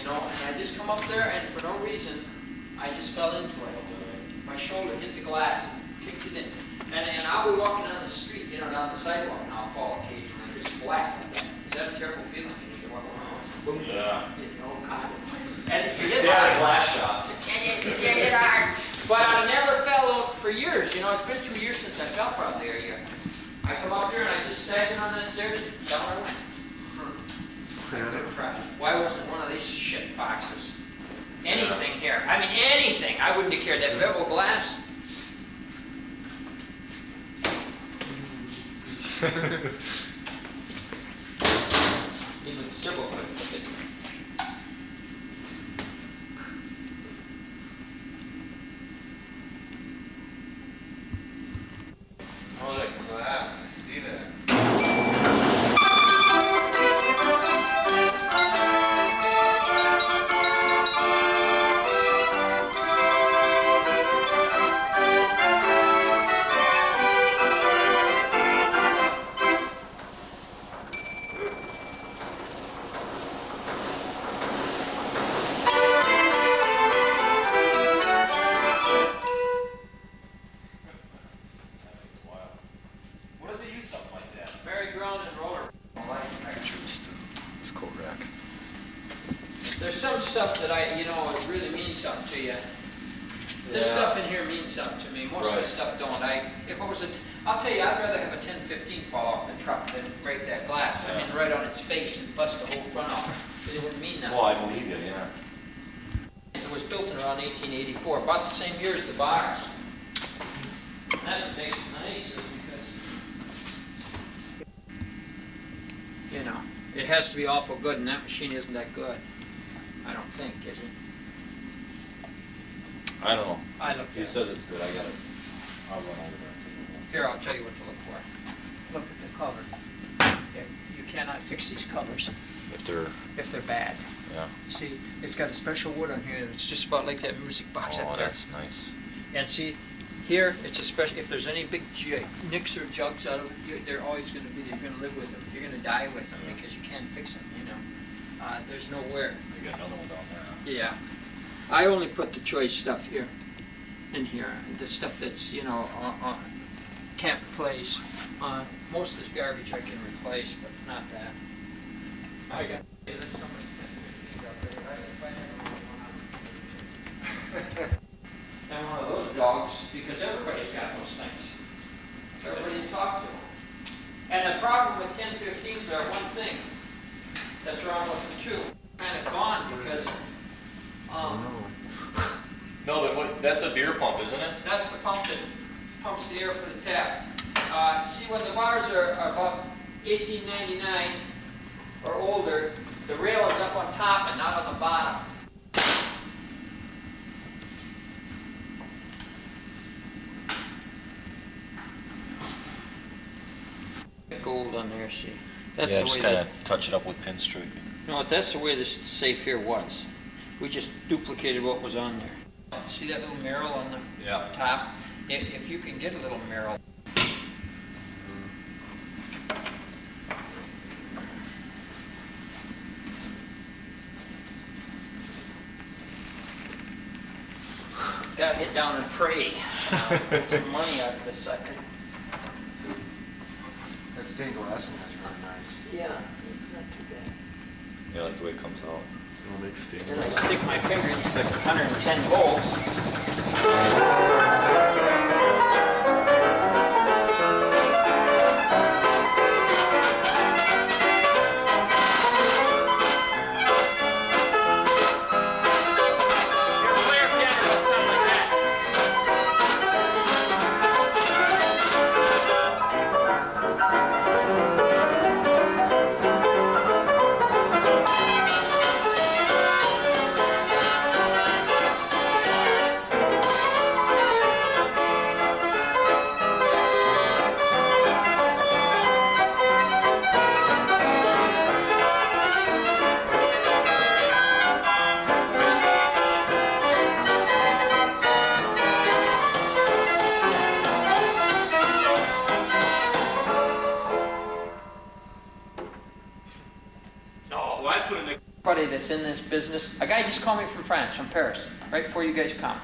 know, and I just come up there, and for no reason, I just fell into it. My shoulder hit the glass, kicked it in. And I'll be walking down the street, you know, down the sidewalk, and I'll fall occasionally, just flat like that. Is that a terrible feeling when you walk around? Boom. Yeah. Oh, God. And you stay out of glass shops. But I never fell out for years, you know, it's been 2 years since I fell probably a year. I come up here and I just staggered on the stairs, down I went. Why wasn't one of these shit boxes? Anything here. I mean, anything. I wouldn't have cared. That bevel glass. Even several could put it. Oh, that glass. I see that. There's some stuff that it really means something to you. This stuff in here means something to me. Most of the stuff don't. I'll tell you, I'd rather have a 1015 fall off the truck than break that glass. I mean, right on its face and bust the whole front off. It wouldn't mean nothing. Well, I believe you, yeah. It was built in around 1884, about the same year as the bar. And that's what makes it nice, is because, you know, it has to be awful good, and that machine isn't that good. I don't think, is it? I don't know. I looked at it. He says it's good. I'll run over there. Here, I'll tell you what to look for. Look at the cover. You cannot fix these covers If they're bad. Yeah. See, it's got a special wood on here that's just about like that music box up there. That's nice. And see, here it's a special. If there's any big nicks or jugs out of it, they're always going to be. You're going to live with them. You're going to die with them because you can't fix them. You know, there's nowhere. You got another one down there. Huh? Yeah. I only put the choice stuff here, in here. The stuff that's, you know, can't replace. Most of this garbage I can replace, but not that. I got. There's so many 1015s out there. And one of those dogs, because everybody's got those things. Everybody you talk to. And the problem with 1015s are one thing that's wrong with them too. Kind of gone because. No, that's a beer pump, isn't it? That's the pump that pumps the air for the tap. See, when the bars are about 1899 or older, the rail is up on top and not on the bottom. Gold on there, see. That's just kind of touch it up with pin striping. No, that's the way this safe here was. We just duplicated what was on there. See that little merrill on the top? If you can get a little merrill. Gotta get down and pray. Get some money out of this sucker. That stained glass in that's really nice. Yeah, it's not too bad. Yeah, I like the way it comes out. It'll make stained Then I glass. stick my finger in, it's like 110 volts. buddy that's in this business. A guy just called me from France, from Paris, right before you guys come,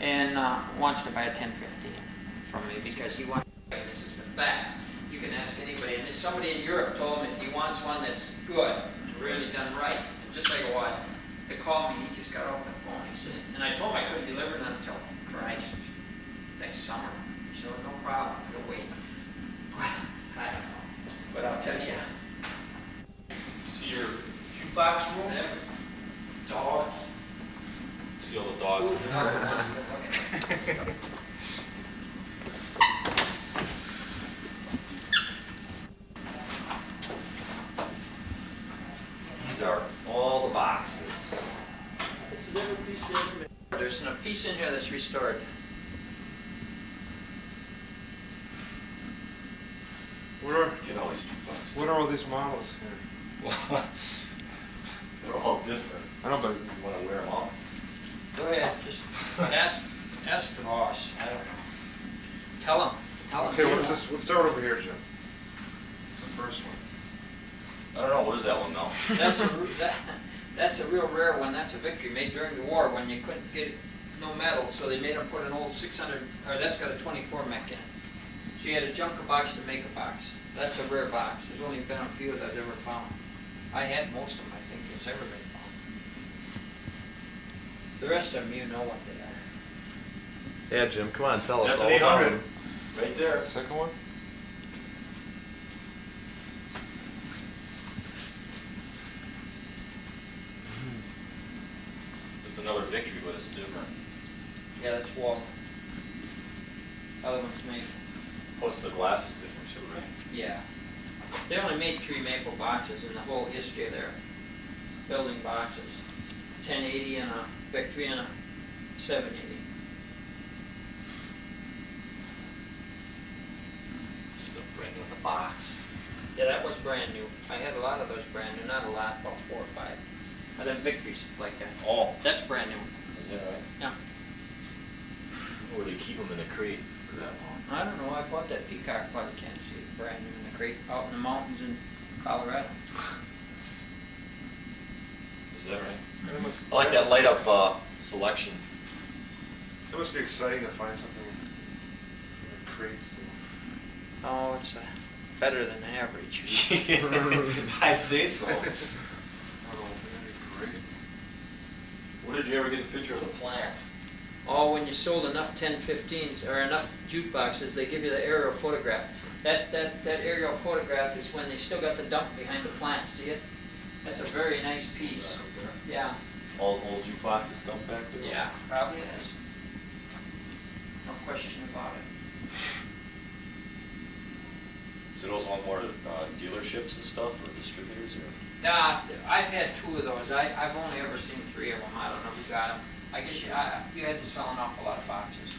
and wants to buy a 1015 from me because he wants. And this is the fact. You can ask anybody, and somebody in Europe told him if he wants one that's good, really done right, and just like it was, to call me. He just got off the phone. He says, and I told him I couldn't deliver them until Christ next summer. So no problem. We'll wait. I don't know, but I'll tell you. See your jukebox room? Dogs. See all the dogs in there? These are all the boxes. This is every piece they ever made. There's a piece in here that's restored. Get all these jukeboxes. What are all these models here? They're all different. I know, but You want to wear them all? Go ahead, just ask the boss. I don't know. Tell him. okay, what's this? Let's start over here, Jim. It's the first one. I don't know. What is that one now? That's a real rare one. That's a victory made during the war when you couldn't get no metal, so they made them put an old 600, or that's got a 24 mech in it. So you had to junk a box to make a box. That's a rare box. There's only been a few that I've ever found. I had most of them, I think, that's ever been found. The rest of them, you know what they are. Yeah, Jim, come on, tell us. That's all an about 800. them. Right there. The second one? It's another victory, but it's different. Yeah, that's wall. Other one's made. Plus the glass is different too, right? Yeah. They only made 3 maple boxes in the whole history of their building boxes. 1080 and a Victory and a 780. Stuff brand new in the box. Yeah, that was brand new. I had a lot of those brand new, not a lot, about 4 or 5. But then Victories like that. Oh, That's brand new. is that right? Yeah. Or they keep them in a crate for that long? I don't know, I bought that Peacock, probably can't see it, brand new in the crate, out in the mountains in Colorado. Is that right? That must- I like that light up selection. It must be exciting to find something in the crates. Oh, it's better than average. I'd say so. Oh, that'd be great. Where did you ever get a picture of the plant? Oh, when you sold enough 1015s or enough jukeboxes, they give you the aerial photograph. That aerial photograph is when they still got the dump behind the plant, see it? That's a very nice piece. Yeah. All old jukeboxes dumped back there? Yeah, probably is. No question about it. So those want more dealerships and stuff or distributors or? Nah, I've had 2 of those. I've only ever seen 3 of them. I don't know who got them. I guess you had to sell an awful lot of boxes.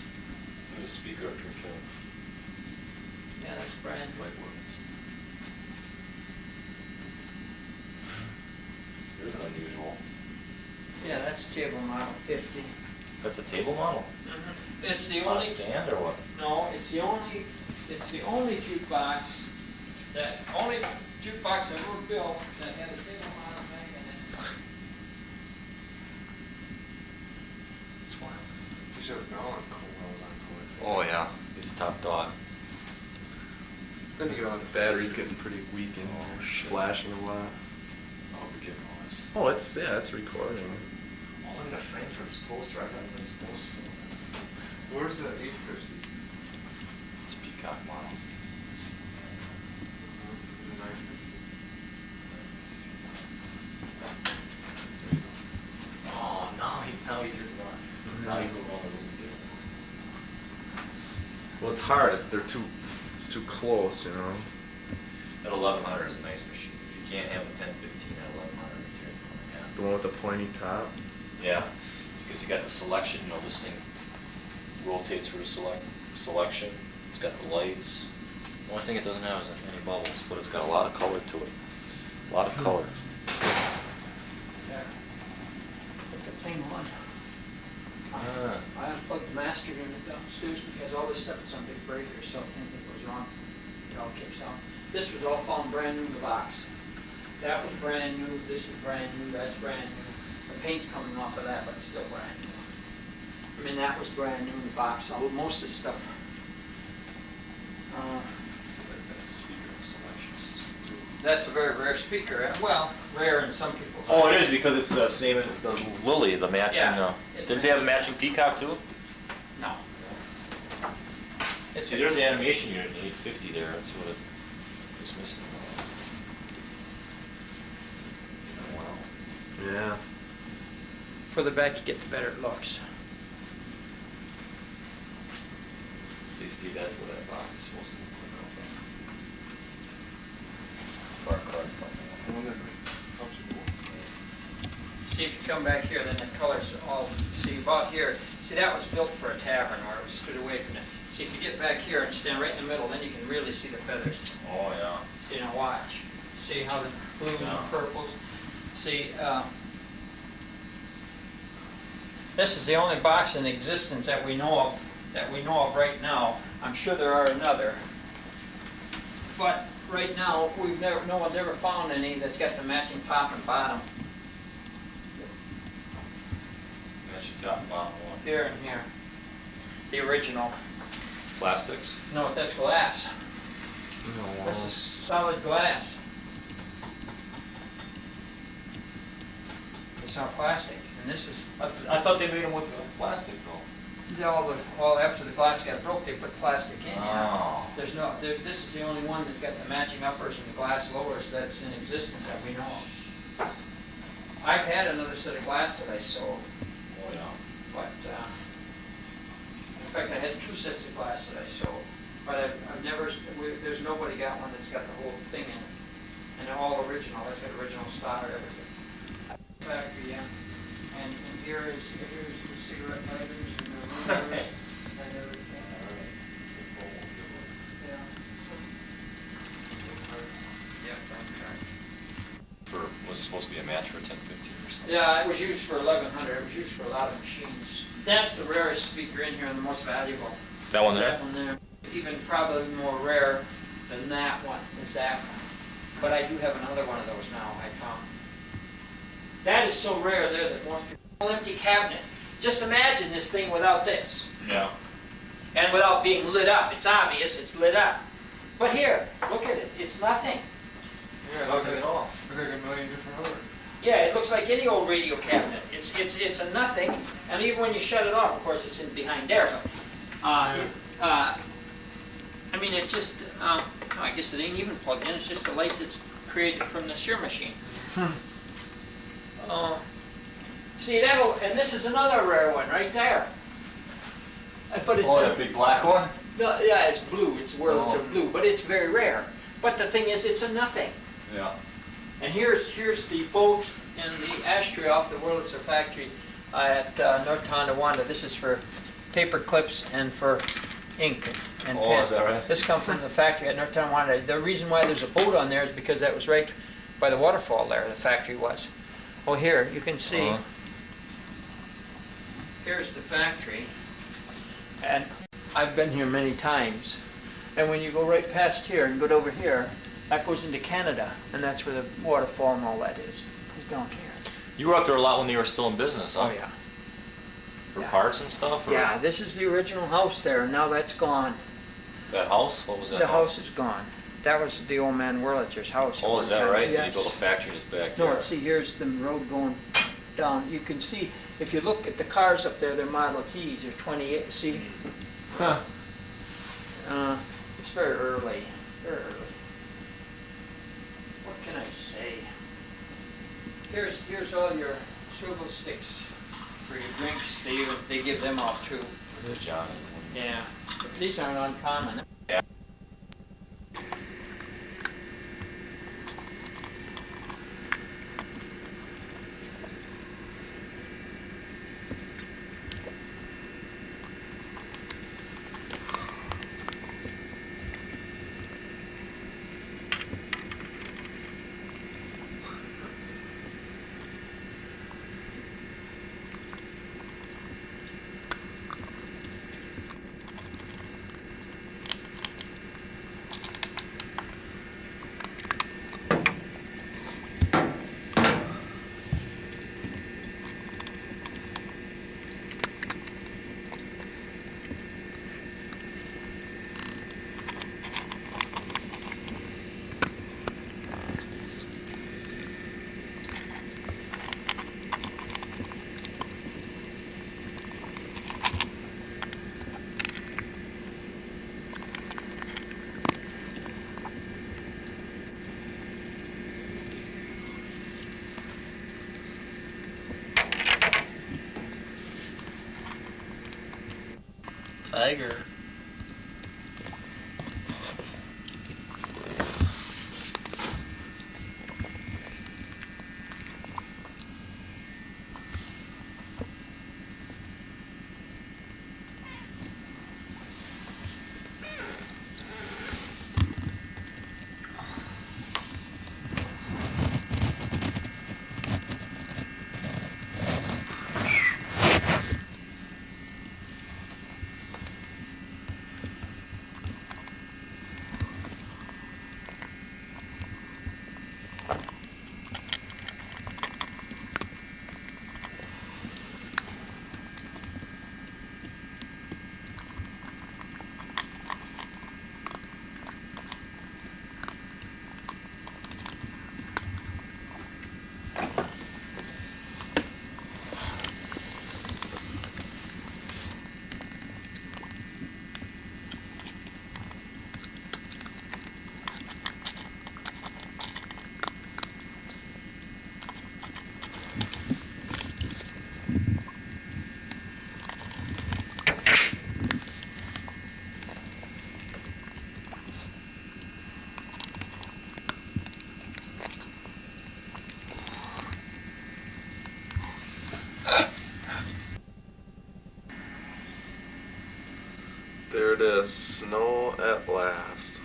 Put a speaker up here, Kevin. Yeah, that's brand new. Might work. There's an unusual. Yeah, that's table model 50. That's a table model? It's the On a only. stand or what? No, it's the only jukebox, that only jukebox ever built that had a table model mech in it. That's wild. We should have Mel on cool when I was on cool. Oh yeah, he's a top dog. Then you get all the Battery's getting pretty weak and Oh, shit. flashing a lot. Oh, we're getting all this. Oh, it's recording. Oh, I need a frame for this poster. I got this poster. Where's that 850? It's Peacock model. The 950? Oh, now he turned it on. Now you go all the way to Well, it's hard. It's too close, you know. That 1100 is a nice machine. If you can't have a 1015 at 1100, The one with the pointy top. yeah, because you got the selection. You know, this thing rotates for the selection. It's got the lights. The only thing it doesn't have is any bubbles, but it's got a lot of color to it. A lot of color. There. Put the thing on. Ah. I unplugged the master unit downstairs because all this stuff is on big breakers, so if anything goes wrong, it all kicks out. This was all found brand new in the box. That was brand new, this is brand new, that's brand new. The paint's coming off of that, but it's still brand new. I mean, that was brand new in the box, most of the stuff. That's the speaker selection system too. That's a very rare speaker, well, rare in some people's Oh, eyes. it is, because it's the same as the Lily, the matching, Yeah. didn't they have a matching peacock too? No. It's See, there's the animation unit, 850 there, that's what it was missing. Wow. Yeah. further back you get, the better it looks. See, Steve, that's what that box is supposed to look like. The one that helps you more. See, if you come back here, then the colors all, see about here, see that was built for a tavern where it was stood away from it. See, if you get back here and stand right in the middle, then you can really see the feathers. Oh, yeah. See, now watch. See how the blues Yeah. and purples? See, this is the only box in existence that we know of right now. I'm sure there are another. But right now, no one's ever found any that's got the matching top and bottom. Matching top and bottom one. Here and here. The original. Plastics? No, that's glass. No. This is solid glass. It's not plastic. And this is, I thought they made them with plastic though. all after the glass got broke, they put plastic in. Oh. There's no, this is the only one that's got the matching uppers and the glass lowers that's in existence that we know of. I've had another set of glass that I sold, Oh, yeah. but, in fact, I had 2 sets of glass that I sold, but I've never, there's nobody got one that's got the whole thing in it. And they're all original, that's got original style, everything. Factory, yeah. And here's the cigarette lighters and the rollers and everything. Yeah. Yep, For, was it supposed to be a match for 1015 or something? yeah, it was used for 1100. It was used for a lot of machines. That's the rarest speaker in here and the most valuable. That one Is there? That one there. Even probably more rare than that one is that one. But I do have another one of those now, I found. That is so rare there that most people, empty cabinet. Just imagine this thing without this. Yeah. And without being lit up. It's obvious it's lit up. But here, look at it. It's nothing. Yeah, It's look nothing at all. like a million different other. Yeah, it looks like any old radio cabinet. It's a nothing, and even when you shut it off, of course, it's in behind there. But I mean, it just I guess it ain't even plugged in. It's just a light that's created from the shear machine. See that'll, and this is another rare one right there. But it's Oh, that big black one? no, yeah, it's blue. It's Wurlitzer blue, but it's very rare. But the thing is, it's a nothing. Yeah. And here's the boat and the ashtray off the Wurlitzer factory at North Tonawanda. This is for paper clips and for ink and Oh, pens. is that right? This comes from the factory at North Tonawanda. The reason why there's a boat on there is because that was right by the waterfall there, the factory was. Oh, here, you can see, Uh-huh. here's the factory. And I've been here many times. And when you go right past here and go over here, that goes into Canada, and that's where the waterfall and all that is down here. You were up there a lot when they were still in business, huh? Oh, yeah. For Yeah. parts and stuff? Or Yeah, this is the original house there, and now that's gone. That house? What was that The house is gone. That was the old man Wurlitzer's house. Oh, is that right? Yes. Did he build a factory in his backyard? No, see, here's the road going down. You can see, if you look at the cars up there, they're Model Ts, they're 28, see? Huh. It's very early, very early. What can I say? Here's all your swivel sticks for your drinks. They give them out too. There's John. Yeah, but these aren't uncommon. Tiger. There it is, snow at last.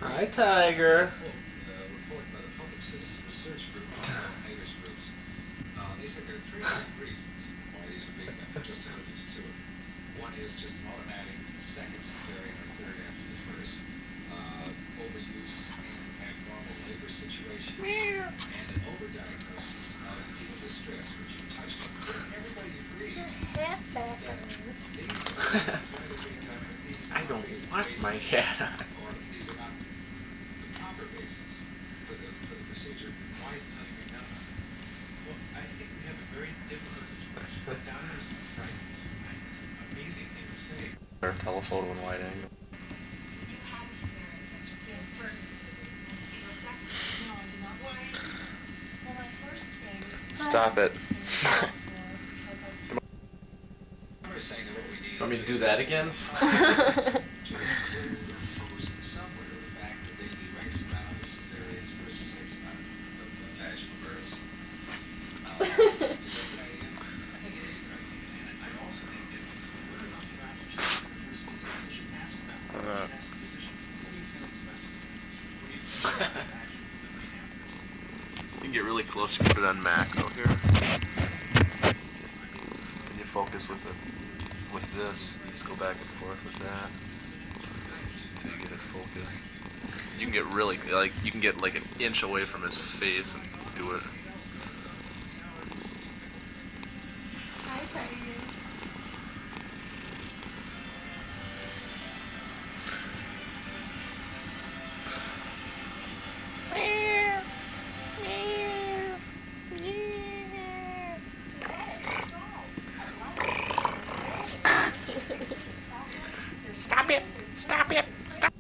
Hi, Tiger. Report by the Public Citizen Research Group on haters groups. They said there are three different reasons why these are being done, just to look into two of them. One is just an automatic second cesarean or third after the first, overuse in abnormal labor situations, and an overdiagnosis of fetal distress, which you touched on. Everybody agrees that these are being done, but these I don't basic want reasons, my hat on. or these are not the proper basis for the procedure. Why is it being done? Well, I think we have a very difficult situation. The doctors are frightened. It's an amazing thing to say. Our telephoto in wide angle. You had a cesarean section. Yes. First delivery. And you were second. No, I did not. Why? Well, my first baby. Stop it. Because I was too We're saying that what we need Want me to do that again? to include or post somewhere the fact that they do X amount of cesareans versus X amount of vaginal births. Is that a good idea? I think it is a good idea. And I also think that whether or not the doctor chooses the first physician should ask about it. Should ask the physician, what do you feel is best? What do you feel is the vaginal delivery after? You can get really close, you put it on macro here. And you focus with this. You just go back and forth with that until you get it focused. You can get really, you can get like an inch away from his face and do it. Hi, Tiger. Stop it! Stop it! Stop!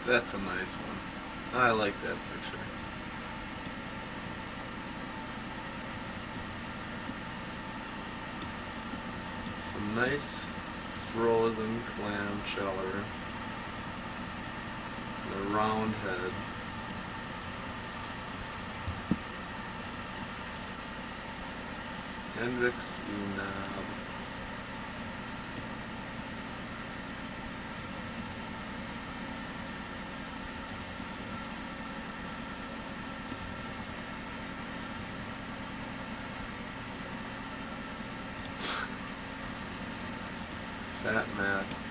That's a nice one. I like that picture. Some nice frozen clam chowder. And a round head. Hendrix, you knob. Fat Matt.